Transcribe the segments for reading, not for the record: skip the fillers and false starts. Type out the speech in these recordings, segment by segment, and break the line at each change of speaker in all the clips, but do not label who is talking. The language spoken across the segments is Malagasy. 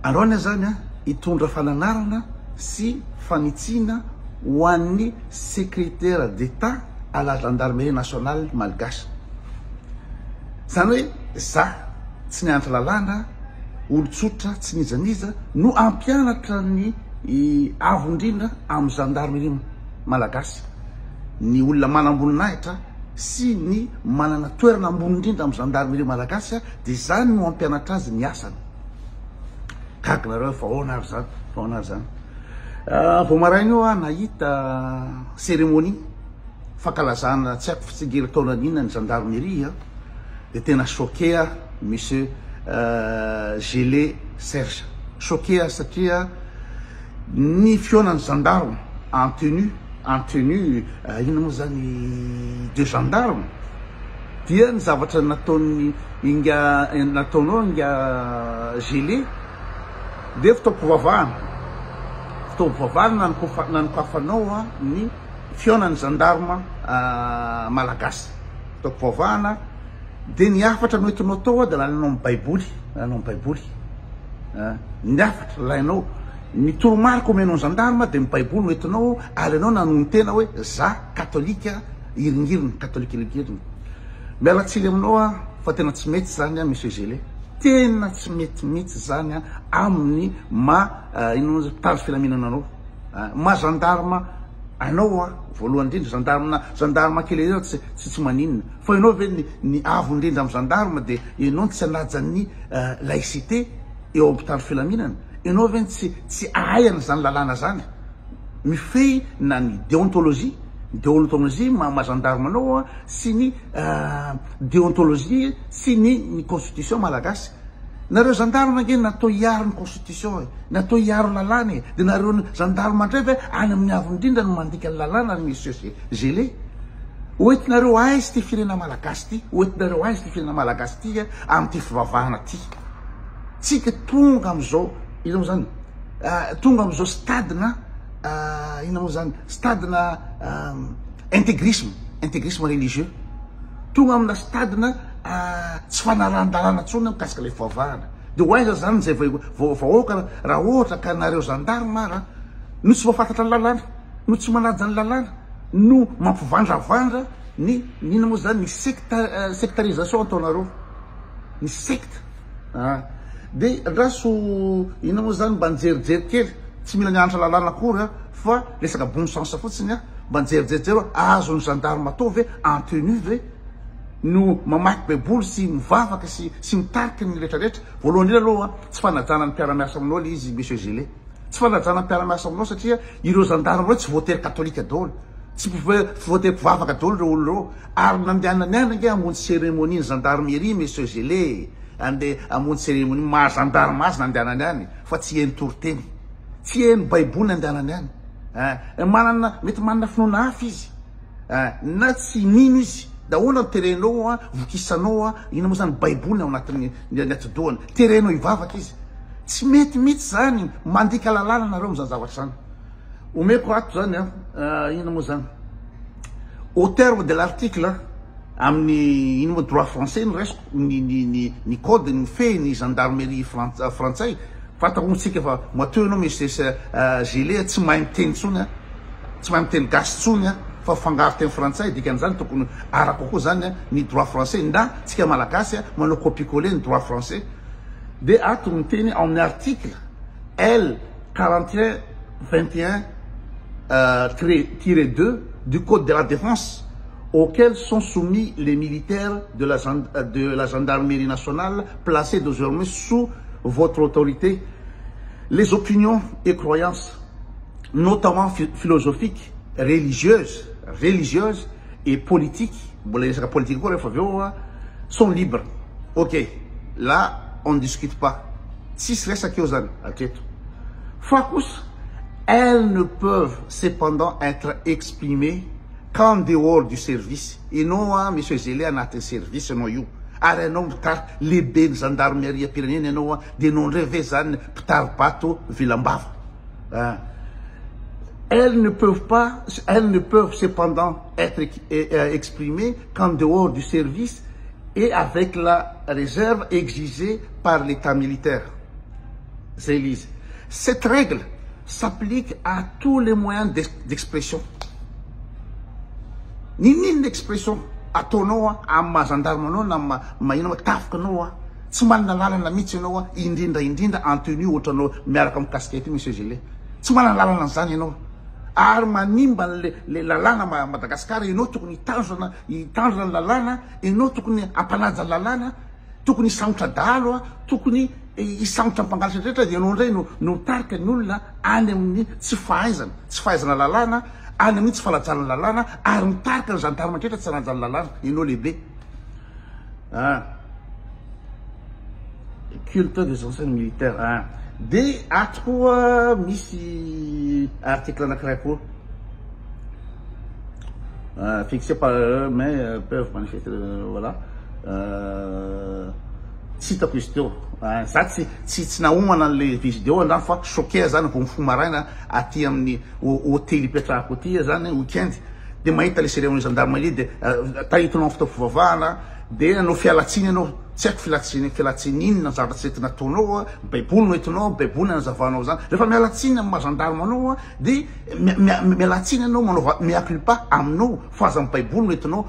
Aloana zany hitondra fananarana sy fanitsina ho an'ny secrétaire d'État à la gendarmerie nationale malgache. Zany hoe za tsy nianatra lalàna, olon-tsotra tsy nizaniza no ampianatra ny avo indrindra amin'ny gendarmerie malagasy. Ny olona manamboninahitra sy ny manana toerana ambony indrindra amin'ny gendarmerie malagasy dia zany no ampianatra azy ny asany. Kakinareo fa ahoana ary zany, fa ahoana ary zany. Vao maraina io nahita cérémonie fankalazana tsy haiko fitsingery taona n'inona ny gendarmerie dia tena choqué monsieur Gélé Serge. Choqué satria ny fionan'ny gendarme en tenue ino moa zany de gendarme dia ny zavatra nataonao inga Gélé dia fitaovam-pivavahana nanokafanao ny fionan'ny gendarme malagasy. Fitaovam-pivavahana dia ny afatra noentinao tao dia lalanao amin'ny baiboly, ny afatra lainao ny toromarika omenao ny gendarme dia ny baiboly noentinao ary ianao nanony tena hoe za katolika iringiriny, katolika iringiriny. Mialatsily aminao fa tena tsy mety zany monsieur Gélé, tena tsy mety mihitsy zany amin'ny ino mpitandro filaminana anao, gendarme anao voalohany indrindra gendarme kely eo tsy maninona fa ianao ve ny avo indrindra amin'ny gendarme dia ianao tsy anajan'ny laïcité eo amin'ny mpitandro filaminana, ianao ve tsy ahayana zany lalàna zany, mifehy na ny déontologie ma-gendarme anao sy ny déontologie sy ny constitution malagasy. Nareo gendarme nge natao hiaro ny constitution, natao hiaro lalàna dia nareo gendarme andray ve any amin'ny avo indrindra no mandika ny lalàna ary monsieur Gélé. Oentinareo aizy ty firena malagasy ty, oentinareo aizy ty firena malagasy ty amin'ity fivavahana ty. Tsika tonga am'izao ino moa zany tonga am'izao stadina ino moa zany stadina intégrisme religieux, tonga amina stadina tsy fanaran-dalàna tsony mikasika ilay fivavahana. Dia ho aiza zany zay vahoaka raha ohatra ka nareo gendarme ara no tsy mahafantatra ny lalàna, no tsy manaja ny lalàna, no mampivandravandra ny ino moa zany ny sectarisation ataonareo, ny secte. Dia raso ino moa zany mba nijerijery kely, tsy mila nianatra lalàna akory fa resaka bon sens fotsiny mba nijerijery azon'ny gendarme atao ve en tenue ve no mamaky baiboly sy mivavaka sy mitariky ny rehetrarehetra. Voalohany indrindra aloha tsy fanajana ny mpiara-miasa aminao le izy monsieur Gélé, tsy fanajana ny mpiara-miasa aminao satria ireo gendarme reo tsy voatery katolika daholo, tsy voatery mpivavaka daholo reo olo reo, ary nandehananiana nge hamonjy cérémonie ny gendarmerie monsieur Gélé, andeha hamonjy cérémonie maha-gendarme azy nandehanany any fa tsy heny toroteny, tsy heny baiboly nandehanany any, mety manana finoana hafa izy na tsy nino izy daholo ny terenao vokisanao ino moa zany baiboly ao anatin'ny atidohany, terenao ivavaka izy. Tsy mety mihitsy zany mandika lalàna nareo am'zany zavatra zany. Omeko ato zany ino moa zany au terme de l'article amin'ny ino moa droit français no resiko ny code ny fe ny gendarmerie frantsay. Fatako motsika fa matoa ianao monsieur Gélé tsy mahay miteny tsony, tsy mahay miteny gasy tsony fa fangaro teny frantsay, dikan'izany tokony araka koa zany ny droit français na tsika malagasy manao copier-coller ny droit français. Dia ato ny teny amin'ny article L 41-21-2 du code de la défense auquel sont soumis les militaires de la gendarmerie nationale placés désormais sous votre autorité. Les opinions et croyances, notamment philosophiques, religieuses et politiques, sont libres. Ok, là, on ne discute pas. Si c'est ça qui est Facus, elles ne peuvent cependant être exprimées qu'en dehors du service. Et non, monsieur Gélé, en atteint service, non, you. Ary ianao mitary lehibe ny gendarmerie pirenena ianao dia non reve zany mpitary bato vilambava. Elles ne peuvent cependant être exprimées qu'en dehors du service et avec la réserve exigée par l'état militaire. zay ilay izy. Cette règle s'applique à tous les moyens d'expression. Ninina expression ataonao amin'ny maha-gendarme anao na mahinao tafoka anao tsy manana lalana mihitsy ianao indrindra en tenue ohatra anao miaraka amin'ny casquette monsieur Gillet. Tsy manana lalana an'izany ianao. Ary manimba le lalàna Madagasikara, ianao tokony hitanjona ny lalàna, ianao tokony hampanaja lalàna, tokony hisamotra dahalo tokony hisamotra mpangalatra rehetra dia ianao indray no tarika ny olona any amin'ny tsy fahaizana lalàna, any amin'ny tsy falajana lalàna, ary mitarika ny gendarme rehetra tsy hanajana lalàna, ianao lehibe. Culte des anciens militaires. Dia ato koa misy article anankiray koa fixé par mais peuvent manifester voilà tsy hitako izy teo za tsy nahomana an'le vidéo andrany fa choqué zany vao mifoha maraina aty amin'ny hôtely ipetrahako aty zany weekend dia mahita le cérémonie gendarmerie dia tahitinao fitapovavahana dia anao fialatsiny anao tsy haiko fialatsiny inona zavatra tsy entina ataonao baiboly no entinao baiboly nazavanao zany rehefa mialatsiny amin'ny maha-gendarme anao dia mialatsiny anao manao miaculpa aminao fa aza amin'ny baiboly no entinao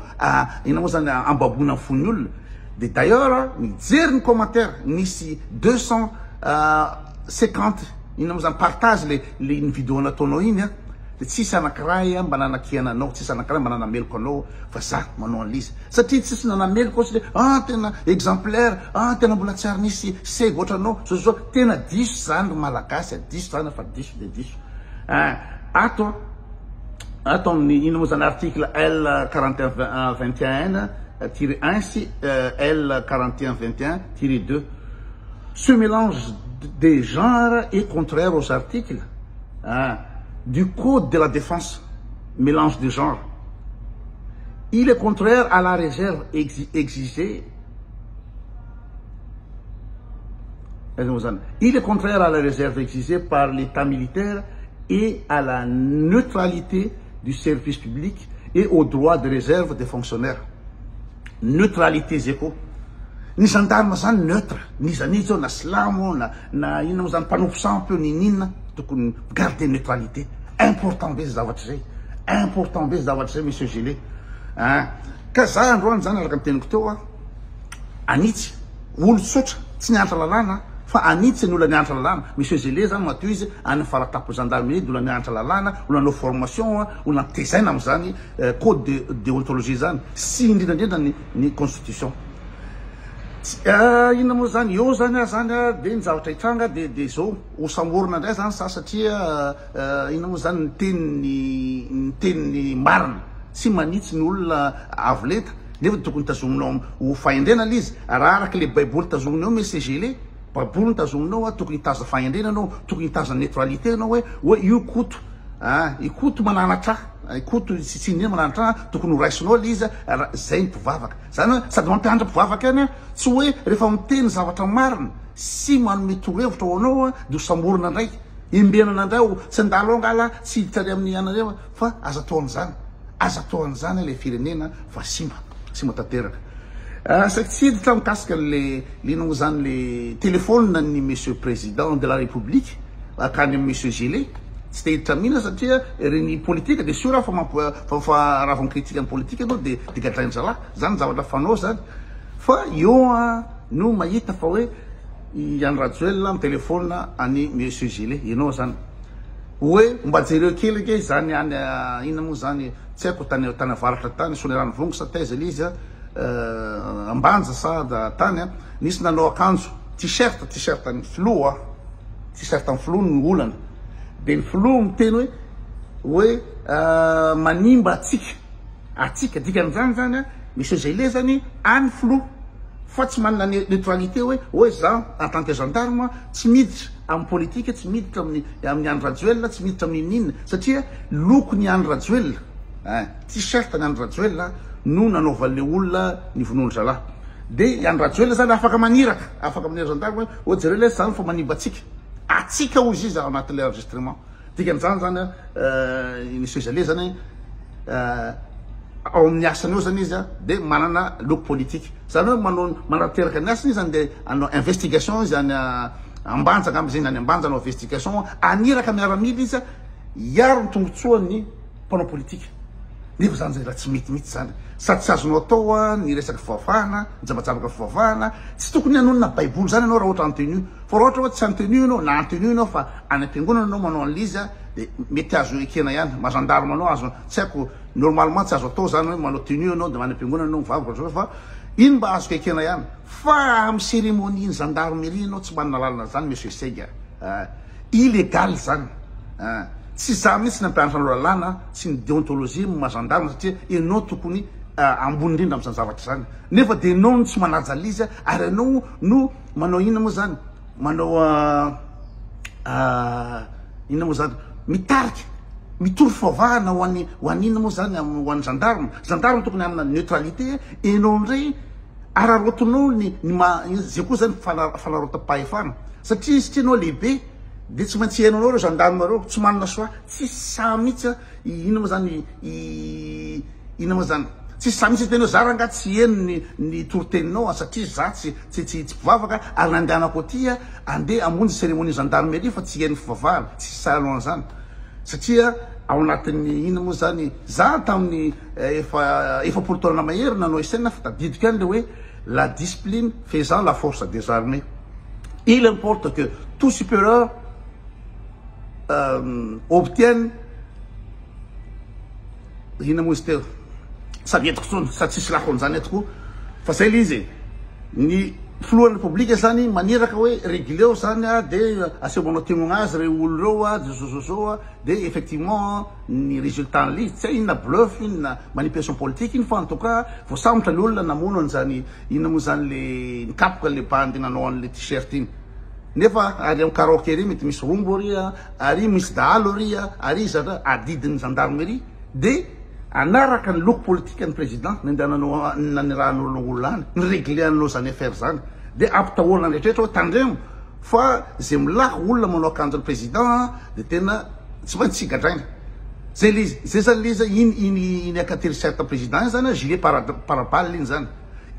ina moa zany ambabona amin'ny fon'ny olona. Dia d'ailleurs mijery ny commentaire misy 250 ina moa zany partage le vidéo nataonao iny dia tsisy anankiray mba nanakiana anao, tsisy anankiray mba nanameloko anao fa za manao an'izy satria tsisy nanameloko ohatsy le tena exemplaire tena mbola tsy ary nisy sega ohatra anao so tena diso zany malagasy diso zany fa diso dia diso. Ato amin'ny ino moa zany article L 4121-1 sy L 4121-2 ce mélange des genres est contraire aux articles du Code de la défense, mélange de genres. Il est contraire à la réserve exigée. Il est contraire à la réserve exigée par l'État militaire et à la neutralité du service public et aux droits de réserve des fonctionnaires. Neutralité zeko. Ny gendarme zany neutre, nizanizy na slamo na ina mo zany mpanompo sampy ny ninna tokony garder neutralité. Important be zavatra zay, important be zavatra zay monsieur Gillet. Ka za androany zany araka miteniko teo anitsy olo tsotra tsy nianatra lalàna fa anitsy ny olona nianatra lalàna. Monsieur Gillet zany mateo izy any faratapo gendarmerie di olona nianatra lalàna, olona nanao formation, olona tezaina am'zany code de déontologie zany sy indrindrandrindra ny constitution. Ina moa zany eo zany dia ny zavatra hitranga dia zao hosamorona indray zany satria ina moa zany ny teniny marina tsy manitsy ny olona avolenta nefa tokony tazominao ho fahendrena izy raha araka le baiboly tazominao monsieur Gillet baiboly ny tazominao tokony hitaza fahendrena anao tokony hitaza neutralité anao hoe io koto ikoto mananatra ikoto tsy nina mananatra tokony ho raisinao le izy zay ny mpivavaka zany hoe sady mampianatra mpivavaka any tsy hoe rehefa miteny zavatra marina sy manome torohevitra ho anao dia ho samorona indray imbenana indray tsy andalo angala tsy hiditra ary amin'ny anareo fa aza atao an'izany le firenena fa simba tanteraka. Tsy hiditra mikasika le ino zany le téléphone ny monsieur président de la république akany amin'ny monsieur Gillet tsy te hiditra mihina satria reny politika dia sûr fa raha vao mikritika ny politika anao dia gadraindralahy zany zavatra fanao zany fa eo no mahita fa hoe Yann Rajoel ny téléphone any monsieur Gillet ianao zany hoe mba jereo kely ke zany any ina moa zany tsy haiko tany avaratra tany sonerano vongo sa taiza le izy ambanja sa tany nisy nanao akanjo t-shirt ny flo t-shirt ny flo ny olana dia ny flo miteny hoe manimba atsika dikan'izany zany monsieur Gillet zany any flo fa tsy manana neutralité hoe za en tant que gendarme tsy miditra amin'ny politika tsy miditra amin'ny Yann Rajoel tsy miditra amin'ny ninona satria loko ny Yann Rajoel t-shirt ny Yann Rajoel no nanaovan'le olona ny vonon'dralahy dia Yann Rajoel zany afaka maniraka gendarme hoe jereo zany fa manimba atsika ozy izy ao anatin'le enregistrement dikan'izany zany monsieur Gillet zany ao amin'ny asany eo zany izy dia manana loko politique zany hoe manateraka ny asany izy zany dia anao investigation izy any ambanjaka am'izay any ambanja nao investigation aniraka miaramila izy iaro ny tombotsoany mpanao politika nefa zany zay raha tsy metimety zany sady tsy azonao atao ny resaky fivavahana mijabajabaka fivavahana tsy tokony hanonona baiboly zany anao raha ohatra antenu fa raha ohatra hoe tsy antenu anao na antenu anao fa any am-piangonana anao manao an'izy de mety azo ekena ihany mazandarma anao azo tsy haiko normalement tsy azo atao zany hoe manao tenue anao de any am-piangonana anao mivavaka fa ino mba azoko ekena ihany fa amy cérémonie ny gendarmerie anao tsy manana lalana zany monsieur Sega illégal zany tsy za mihitsy nampianatra anao lalàna sy ny déontologie magendarme satria ianao tokony ambony indrindra am'izany zavatra zany nefa de anao no tsy manaja lizy ary anao no manao ina moa zany manao ina moa zany mitarika mitory fivavahana ho an'ina moa zany ho an'ny gendarme tokony amina neutralité enao ndray ararotinao zay koa zany falarotam-pahefana satria anao lehibe de tsy maintsy hainao anao reo gendarme reo tsy manana soa tsy sa mihitsy ina moa zany ina moa zany tsy sa mihitsy tenao za ranga tsy eno ny toriteninao satria za tsy mpivavaka ary nandehanako aty andeha amonjy cérémonie gendarmerie fa tsy eno fivavahana tsy sanao an'izany satria ao anatin'ny ina moa zany za tamin'ny efapolo taona mahery nanao esena fa tadidiko any le hoe la discipline faisant la force des armées. Il importe que tout supérieur obtienne ina moa izy teo sady etiko tsony sady tsisy lako an'izany etiko fa zay le izy ny filohan'ny republique zany maniraka hoe régulé zany de asemanao tegnona azy re olo reo de zao de effectivement ny résultat li tsy inona bluff inona manipulation politique iny fa en tout cas vo sambotra le olona namono an'izany ina moa zany le nikapoka le bandy nanao an'le t-shirt iny nefa ary am karaoke ry mety misy rombo ry ary misy dahalo ry ary zatra adidin'ny gendarmerie de anaraka ny loko politique ny président nandehananao nanirahan'olona any ny régléanao zany affaire zany de ampitahoana rehetrarehetra hoe tandremo fa zay milako olona manao akanjo ny président de tena tsy maintsy tsy gadraina zay lizy zay zany lizy iny akaterisata président zany gilet parapale iny zany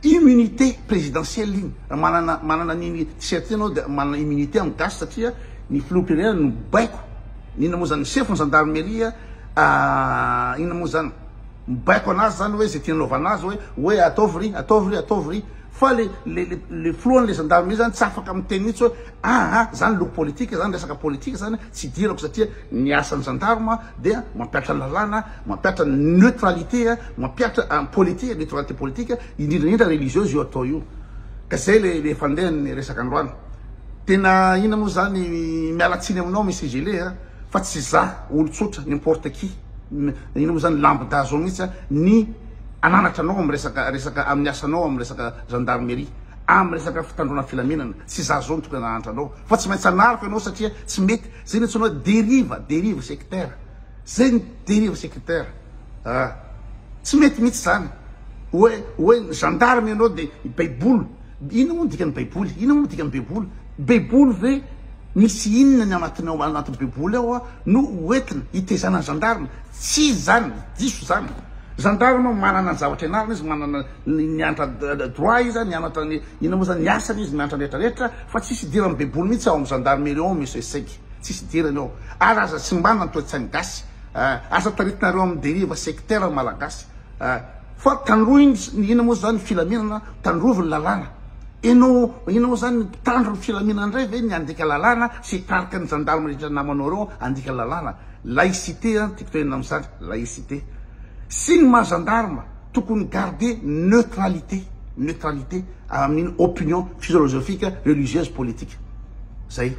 immunité présidentielle iny manana niny t-shirt anao de manana immunité amy gasy satria ny filoham-pirenena no baiko ina moa zany chef ny gendarmerie ina moa zany mibaiko anazy zany hoe zay tianaova azy hoe ataovy ry fa le filohan'le gendarmerie zany tsy afaka miteny mihitsy hoe zany loko politique zany resaka politique zany tsy dirako satria ny asan'ny gendarme dia mampiatra lalàna mampiatra neutralité mampiatra politique neutralité politique indrindraindrindra religieuse io atao io ka zay le fandehany resaka androany tena ina moa zany mialatsiny aminao misy gilet fa tsy za olo tsotra n'importe qui ina moa zany lambda zao mihitsy ny ananatra anao amy resaka amin'ny asanao amy resaka gendarmerie amy resaka fitandrona filaminana tsy za zao tokony ananatra anao fa tsy maintsy anarako anao satria tsy mety zay ny atsoanao dérive sectaire zay ny dérive sectaire tsy mety mihitsy zany hoe gendarme anao de baiboly ina moa dikany baiboly baiboly ve misy inona ny anatinao anatin'ny baiboly ao no hoentina hitezana gendarme tsy zany diso zany gendarme manana ny zavatra ianarana izy manana nianatra droit izy nianatra ina moa zany ny asany izy mianatra rehetrarehetra fa tsisy dirany baiboly mihitsy ao amy gendarmerie ao monsieur Sega tsisy dirany ao ary aza tsy manana ny toe-tsainy gasy asa taritinareo amy dérive sectaire malagasy fa tandroiny ina moa zany filaminana tandroviny lalàna enao ina moa zany tandro ny filaminana ndray ve ny andika lalàna sy tarika ny gendarme rehetra namanao reo andika lalàna laïcité tiako toenina am'zany laïcité sy ny maha-gendarme tokony garder neutralité amin'ny opinion philosophique religieuse politique zay